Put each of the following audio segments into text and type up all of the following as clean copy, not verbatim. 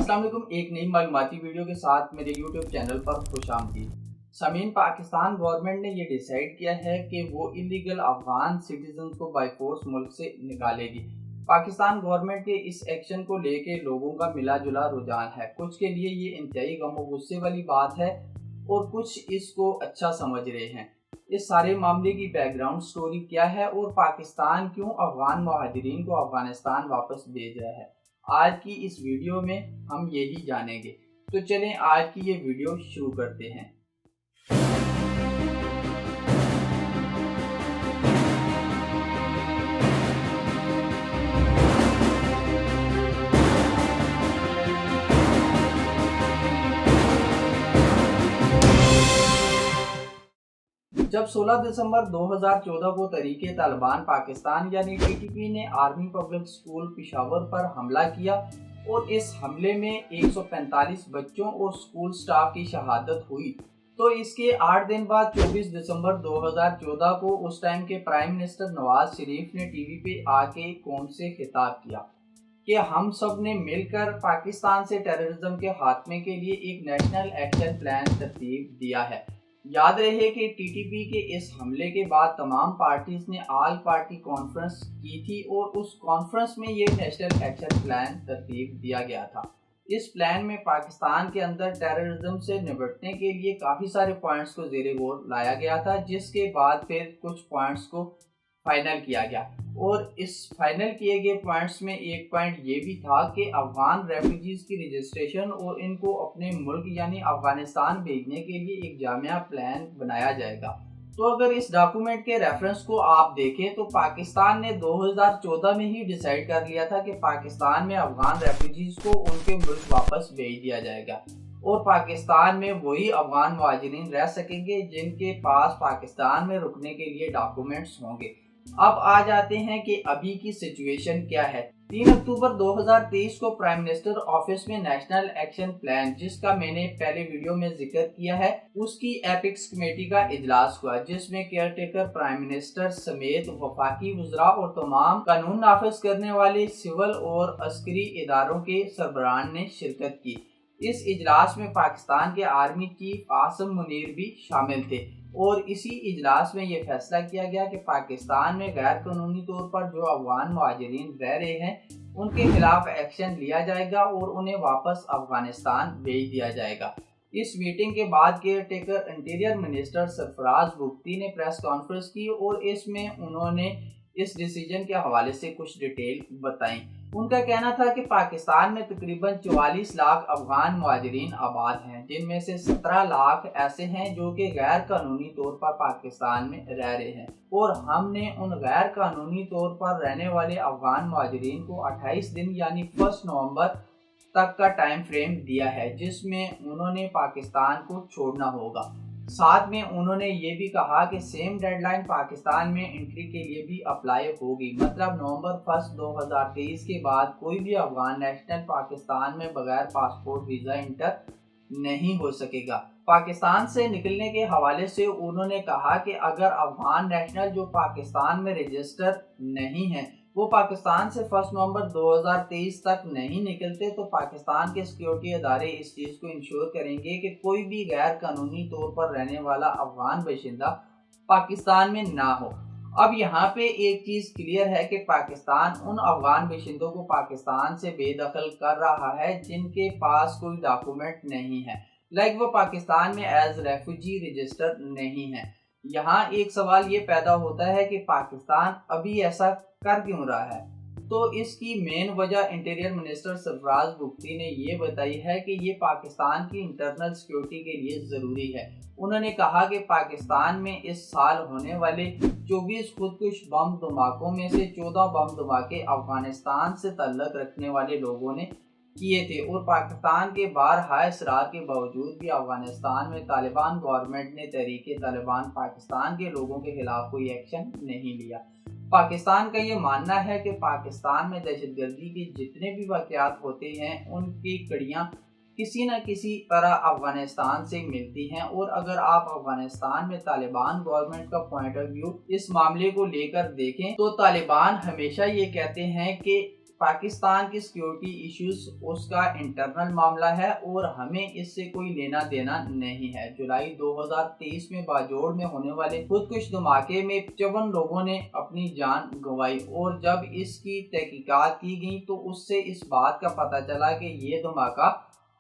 अस्सलाम वालेकुम। एक नई मालूमाती वीडियो के साथ मेरे यूट्यूब चैनल पर खुशामदीद। सामीन, पाकिस्तान गवर्नमेंट ने ये डिसाइड किया है कि वो इलीगल अफगान सिटीजन को बाय फोर्स मुल्क से निकालेगी। पाकिस्तान गवर्नमेंट के इस एक्शन को लेके लोगों का मिला जुला रुझान है। कुछ के लिए ये इंतहाई गम और गुस्से वाली बात है और कुछ इसको अच्छा समझ रहे हैं। इस सारे मामले की बैकग्राउंड स्टोरी क्या है और पाकिस्तान क्यों अफगान मुहाजिरीन को अफगानिस्तान वापस भेज रहा है, आज की इस वीडियो में हम यही जानेंगे। तो चलें आज की ये वीडियो शुरू करते हैं। जब 16 दिसंबर 2014 को तहरीके तालिबान पाकिस्तान यानी टीटीपी ने आर्मी पब्लिक स्कूल पेशावर पर हमला किया और इस हमले में 145 बच्चों और स्कूल स्टाफ की शहादत हुई, तो इसके 8 दिन बाद 24 दिसंबर 2014 को उस टाइम के प्राइम मिनिस्टर नवाज शरीफ ने टीवी पे आके कौम से खिताब किया कि हम सब ने मिलकर पाकिस्तान से टेररिज्म के खात्मे के लिए एक नेशनल एक्शन प्लान तरतीब दिया है। याद रहे कि टीटीपी के इस हमले के बाद तमाम पार्टीज ने ऑल पार्टी कॉन्फ्रेंस की थी और उस कॉन्फ्रेंस में ये नेशनल एक्शन प्लान तरतीब दिया गया था। इस प्लान में पाकिस्तान के अंदर टेररिज्म से निपटने के लिए काफ़ी सारे पॉइंट्स को ज़ेरे गौर लाया गया था, जिसके बाद फिर कुछ पॉइंट्स को फाइनल किया गया। और इस फाइनल किए गए पॉइंट्स में एक पॉइंट ये भी था कि अफगान रेफ्यूजीज की रजिस्ट्रेशन और इनको अपने मुल्क यानी अफगानिस्तान भेजने के लिए एक जामिया प्लान बनाया जाएगा। तो अगर इस डॉक्यूमेंट के रेफरेंस को आप देखें तो पाकिस्तान ने 2014 में ही डिसाइड कर लिया था कि पाकिस्तान में अफगान रेफ्यूजीज को उनके मुल्क वापस भेज दिया जाएगा और पाकिस्तान में वही अफगान मुहाजिरीन रह सकेंगे जिनके पास पाकिस्तान में रुकने के लिए डॉक्यूमेंट्स होंगे। अब आ जाते हैं कि अभी की सिचुएशन क्या है। 3 अक्टूबर 2023 को प्राइम मिनिस्टर ऑफिस में नेशनल एक्शन प्लान, जिसका मैंने पहले वीडियो में जिक्र किया है, उसकी एपिक्स कमेटी का इजलास हुआ, जिसमें केयर टेकर प्राइम मिनिस्टर समेत वफाकी वज़रा और तमाम कानून नाफिज करने वाले सिविल और अस्करी इदारों के सरबराहान ने शिरकत की। इस इजलास में पाकिस्तान के आर्मी चीफ आसिम मुनीर भी शामिल थे और इसी इजलास में ये फैसला किया गया कि पाकिस्तान में गैर कानूनी तौर पर जो अफगान मुहाजिरीन रह रहे हैं उनके खिलाफ एक्शन लिया जाएगा और उन्हें वापस अफगानिस्तान भेज दिया जाएगा। इस मीटिंग के बाद care taker interior minister Sarfaraz Bugti ने प्रेस कॉन्फ्रेंस की और इसमें उन्होंने इस डिसीजन के हवाले से कुछ डिटेल बताई। उनका कहना था कि पाकिस्तान में तकरीबन 44 लाख अफगान मुहाजिरीन आबाद हैं, जिनमें से 17 लाख ऐसे हैं जो कि गैर कानूनी तौर पर पाकिस्तान में रह रहे हैं और हमने उन गैर कानूनी तौर पर रहने वाले अफगान मुहाजिरीन को 28 दिन यानी 1 नवंबर तक का टाइम फ्रेम दिया है, जिसमें उन्होंने पाकिस्तान को छोड़ना होगा। साथ में उन्होंने ये भी कहा कि सेम डेडलाइन पाकिस्तान में एंट्री के लिए भी अप्लाई होगी, मतलब नवंबर 1 2023 के बाद कोई भी अफगान नेशनल पाकिस्तान में बगैर पासपोर्ट वीज़ा इंटर नहीं हो सकेगा। पाकिस्तान से निकलने के हवाले से उन्होंने कहा कि अगर अफगान नेशनल जो पाकिस्तान में रजिस्टर नहीं है वो पाकिस्तान से 1 नवंबर 2023 तक नहीं निकलते तो पाकिस्तान के सिक्योरिटी अदारे इस चीज़ को इंश्योर करेंगे कि कोई भी गैर कानूनी तौर पर रहने वाला अफगान बाशिंदा पाकिस्तान में ना हो। अब यहाँ पे एक चीज़ क्लियर है कि पाकिस्तान उन अफगान बाशिंदों को पाकिस्तान से बेदखल कर रहा है जिनके पास कोई डॉक्यूमेंट नहीं है, लाइक वो पाकिस्तान में एज रेफ्यूजी रजिस्टर नहीं है। यहाँ एक सवाल ये पैदा होता है कि पाकिस्तान अभी ऐसा कर क्यों रहा है, तो इसकी मेन वजह इंटीरियर मिनिस्टर सरफराज बुगती ने ये बताई है कि ये पाकिस्तान की इंटरनल सिक्योरिटी के लिए ज़रूरी है। उन्होंने कहा कि पाकिस्तान में इस साल होने वाले 24 खुदकुश बम धमाकों में से 14 बम धमाके अफगानिस्तान से ताल्लुक़ रखने वाले लोगों ने किए थे और पाकिस्तान के बारहा इसरार के बावजूद भी अफगानिस्तान में तालिबान गवर्नमेंट ने तहरीके तालिबान पाकिस्तान के लोगों के खिलाफ कोई एक्शन नहीं लिया। पाकिस्तान का ये मानना है कि पाकिस्तान में दहशतगर्दी के जितने भी वाक़यात होते हैं उनकी कड़ियाँ किसी न किसी तरह अफगानिस्तान से मिलती हैं और अगर आप अफगानिस्तान में तालिबान गवर्नमेंट का पॉइंट ऑफ व्यू इस मामले को लेकर देखें तो तालिबान हमेशा ये कहते हैं कि पाकिस्तान की सिक्योरिटी इश्यूज उसका इंटरनल मामला है और हमें इससे कोई लेना देना नहीं है। जुलाई 2023 में बाजोड़ में होने वाले खुदकुश धमाके में 55 लोगों ने अपनी जान गंवाई और जब इसकी तहकीकात की गई तो उससे इस बात का पता चला कि ये धमाका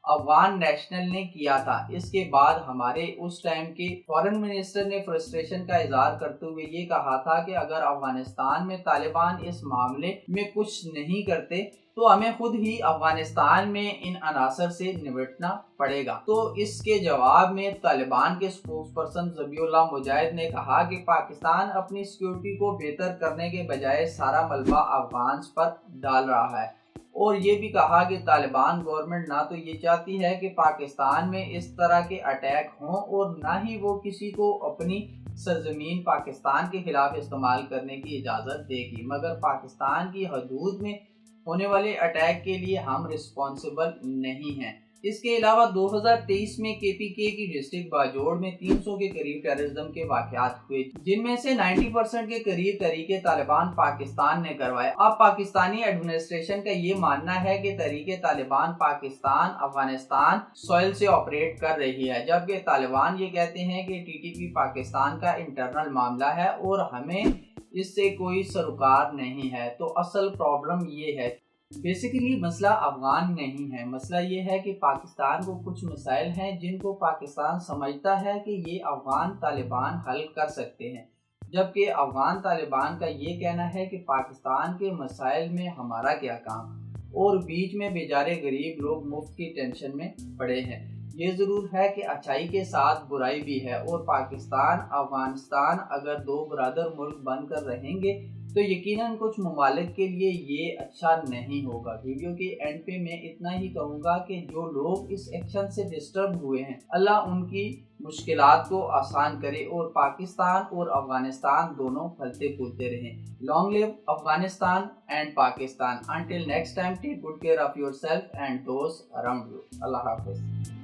अफगान नेशनल ने किया था। इसके बाद हमारे उस टाइम के फॉरेन मिनिस्टर ने फ्रस्ट्रेशन का इजहार करते हुए ये कहा था कि अगर अफगानिस्तान में तालिबान इस मामले में कुछ नहीं करते तो हमें खुद ही अफगानिस्तान में इन अनासर से निपटना पड़ेगा। तो इसके जवाब में तालिबान के स्पोक्सपर्सन ज़बीउल्लाह मुजाहिद ने कहा कि पाकिस्तान अपनी सिक्योरिटी को बेहतर करने के बजाय सारा मलबा अफगान पर डाल रहा है और ये भी कहा कि तालिबान गवर्नमेंट ना तो ये चाहती है कि पाकिस्तान में इस तरह के अटैक हों और ना ही वो किसी को अपनी सरजमीन पाकिस्तान के खिलाफ इस्तेमाल करने की इजाज़त देगी, मगर पाकिस्तान की हदूद में होने वाले अटैक के लिए हम रिस्पॉन्सिबल नहीं हैं। इसके अलावा 2023 में केपीके की डिस्ट्रिक्ट बाजोड़ में 300 के करीब टेररिज्म के वाक़यात हुए, जिनमें से 90% के करीब तरीके तालिबान पाकिस्तान ने करवाए। अब पाकिस्तानी एडमिनिस्ट्रेशन का ये मानना है कि तरीके तालिबान पाकिस्तान अफगानिस्तान सॉइल से ऑपरेट कर रही है, जबकि तालिबान ये कहते हैं कि टीटीपी पाकिस्तान का इंटरनल मामला है और हमें इससे कोई सरोकार नहीं है। तो असल प्रॉब्लम ये है, बेसिकली मसला अफगान नहीं है, मसला ये है कि पाकिस्तान को कुछ मसाइल हैं जिनको पाकिस्तान समझता है कि ये अफगान तालिबान हल कर सकते हैं, जबकि अफगान तालिबान का ये कहना है कि पाकिस्तान के मसाइल में हमारा क्या काम और बीच में बेचारे गरीब लोग मुफ्त की टेंशन में पड़े हैं। ये ज़रूर है कि अच्छाई के साथ बुराई भी है और पाकिस्तान अफगानिस्तान अगर दो बरादर मुल्क बनकर रहेंगे तो यकीनन कुछ ममालिक के लिए ये अच्छा नहीं होगा। वीडियो के एंड पे मैं इतना ही कहूँगा कि जो लोग इस एक्शन से डिस्टर्ब हुए हैं, अल्लाह उनकी मुश्किलात को आसान करे और पाकिस्तान और अफगानिस्तान दोनों फलते फूलते रहें। Long live Afghanistan and Pakistan. Until next time, take good care of yourself and those around you. Allah Hafiz.